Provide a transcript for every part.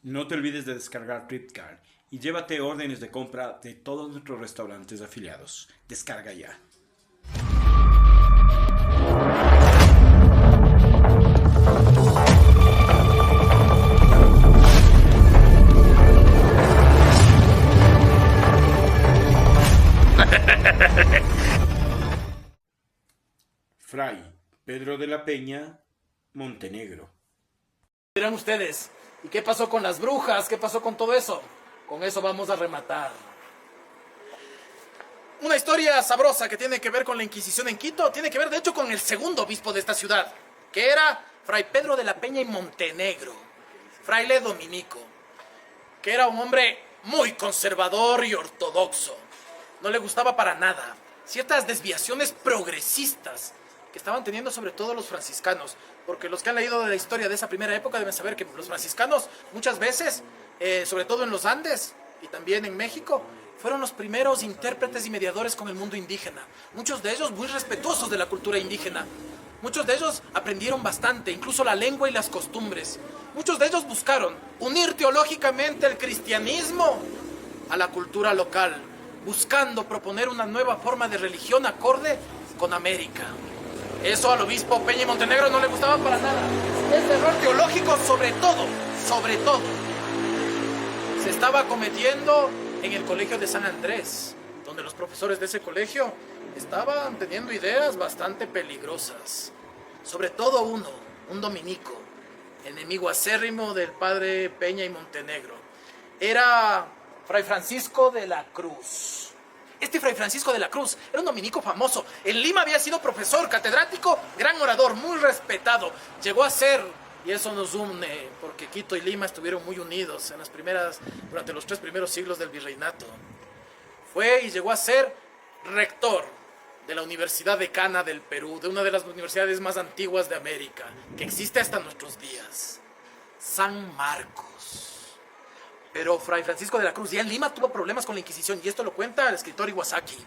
No te olvides de descargar Flipkart y llévate órdenes de compra de todos nuestros restaurantes afiliados. Descarga ya. Fray Pedro de la Peña, Montenegro. Dirán ustedes, ¿y qué pasó con las brujas? ¿Qué pasó con todo eso? Con eso vamos a rematar. Una historia sabrosa que tiene que ver con la Inquisición en Quito, tiene que ver de hecho con el segundo obispo de esta ciudad, que era Fray Pedro de la Peña y Montenegro, fraile dominico, que era un hombre muy conservador y ortodoxo. No le gustaba para nada ciertas desviaciones progresistas que estaban teniendo sobre todo los franciscanos, porque los que han leído de la historia de esa primera época deben saber que los franciscanos muchas veces, sobre todo en los Andes y también en México, fueron los primeros intérpretes y mediadores con el mundo indígena. Muchos de ellos muy respetuosos de la cultura indígena. Muchos de ellos aprendieron bastante, incluso la lengua y las costumbres. Muchos de ellos buscaron unir teológicamente el cristianismo a la cultura local, buscando proponer una nueva forma de religión acorde con América. Eso al obispo Peña y Montenegro no le gustaba para nada. Este error teológico sobre todo, se estaba cometiendo en el colegio de San Andrés, donde los profesores de ese colegio estaban teniendo ideas bastante peligrosas. Sobre todo uno, un dominico, enemigo acérrimo del padre Peña y Montenegro. Era Fray Francisco de la Cruz. Este Fray Francisco de la Cruz era un dominico famoso. En Lima había sido profesor, catedrático, gran orador, muy respetado. Llegó a ser, y eso nos une, porque Quito y Lima estuvieron muy unidos durante los 3 primeros siglos del virreinato. Fue y llegó a ser rector de la Universidad Decana del Perú, de una de las universidades más antiguas de América, que existe hasta nuestros días, San Marcos. Pero Fray Francisco de la Cruz ya en Lima tuvo problemas con la Inquisición, y esto lo cuenta el escritor Iwasaki,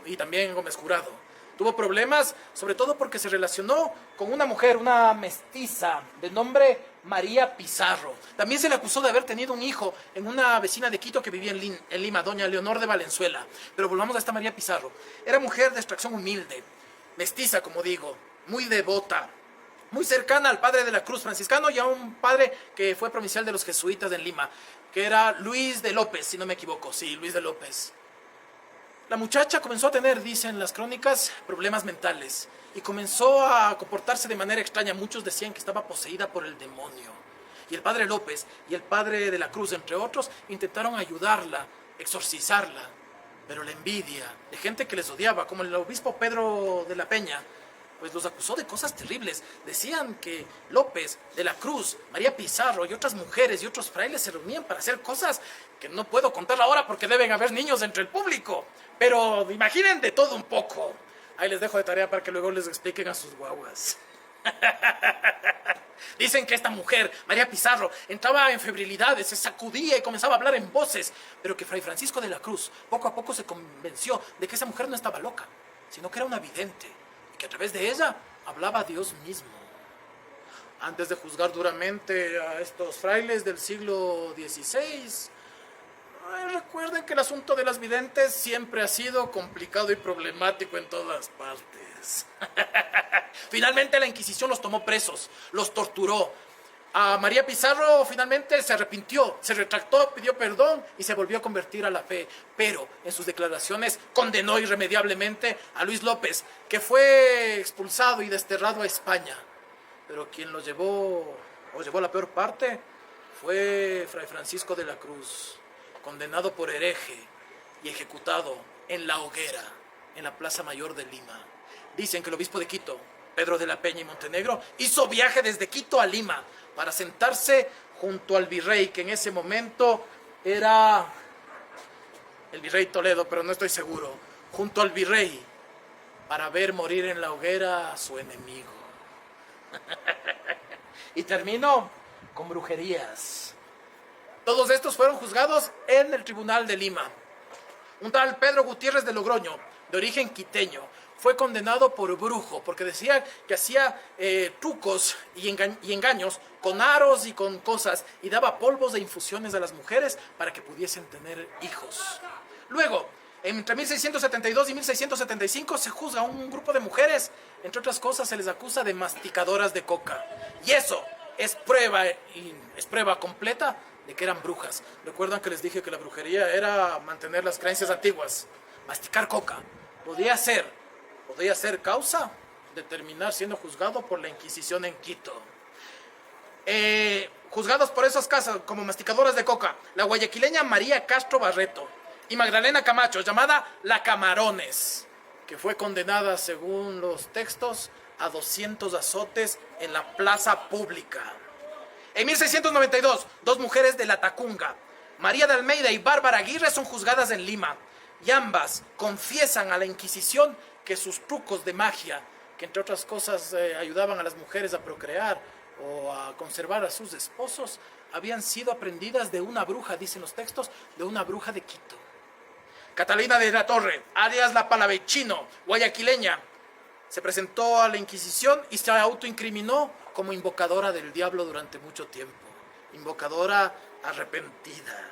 y también Gómez Jurado. Tuvo problemas, sobre todo porque se relacionó con una mujer, una mestiza, de nombre María Pizarro. También se le acusó de haber tenido un hijo en una vecina de Quito que vivía en Lima, doña Leonor de Valenzuela. Pero volvamos a esta María Pizarro. Era mujer de extracción humilde, mestiza, como digo, muy devota, muy cercana al padre de la Cruz franciscano y a un padre que fue provincial de los jesuitas en Lima, que era Luis de López, si no me equivoco. Sí, Luis de López. La muchacha comenzó a tener, dicen las crónicas, problemas mentales y comenzó a comportarse de manera extraña. Muchos decían que estaba poseída por el demonio. Y el padre López y el padre de la Cruz, entre otros, intentaron ayudarla, exorcizarla. Pero la envidia de gente que les odiaba, como el obispo Pedro de la Peña, pues los acusó de cosas terribles. Decían que López, de la Cruz, María Pizarro y otras mujeres y otros frailes se reunían para hacer cosas que no puedo contar ahora porque deben haber niños entre el público. Pero imaginen de todo un poco. Ahí les dejo de tarea para que luego les expliquen a sus guaguas. Dicen que esta mujer, María Pizarro, entraba en febrilidades, se sacudía y comenzaba a hablar en voces, pero que Fray Francisco de la Cruz poco a poco se convenció de que esa mujer no estaba loca, sino que era una vidente, y que a través de ella hablaba a Dios mismo. Antes de juzgar duramente a estos frailes del siglo XVI, recuerden que el asunto de las videntes siempre ha sido complicado y problemático en todas partes. Finalmente la Inquisición los tomó presos, los torturó. A María Pizarro finalmente se arrepintió, se retractó, pidió perdón y se volvió a convertir a la fe. Pero en sus declaraciones condenó irremediablemente a Luis López, que fue expulsado y desterrado a España. Pero quien lo llevó a la peor parte fue Fray Francisco de la Cruz, condenado por hereje y ejecutado en la hoguera, en la Plaza Mayor de Lima. Dicen que el obispo de Quito, Pedro de la Peña y Montenegro, hizo viaje desde Quito a Lima para sentarse junto al virrey, que en ese momento era el virrey Toledo, pero no estoy seguro, junto al virrey, para ver morir en la hoguera a su enemigo. Y terminó con brujerías. Todos estos fueron juzgados en el Tribunal de Lima. Un tal Pedro Gutiérrez de Logroño, de origen quiteño, fue condenado por brujo, porque decía que hacía trucos y engaños con aros y con cosas, y daba polvos de infusiones a las mujeres para que pudiesen tener hijos. Luego, entre 1672 y 1675 se juzga a un grupo de mujeres. Entre otras cosas, se les acusa de masticadoras de coca. Y eso es prueba completa de que eran brujas. ¿Recuerdan que les dije que la brujería era mantener las creencias antiguas? Masticar coca podía ser causa de terminar siendo juzgado por la Inquisición en Quito. Juzgados por esos casos como masticadoras de coca, la guayaquileña María Castro Barreto y Magdalena Camacho, llamada la Camarones, que fue condenada, según los textos, a 200 azotes en la plaza pública. En 1692, dos mujeres de la Tacunga, María de Almeida y Bárbara Aguirre, son juzgadas en Lima, y ambas confiesan a la Inquisición que sus trucos de magia, que entre otras cosas ayudaban a las mujeres a procrear o a conservar a sus esposos, habían sido aprendidas de una bruja, dicen los textos, de una bruja de Quito. Catalina de la Torre, alias la Palavecino, guayaquileña, se presentó a la Inquisición y se autoincriminó como invocadora del diablo durante mucho tiempo. Invocadora arrepentida.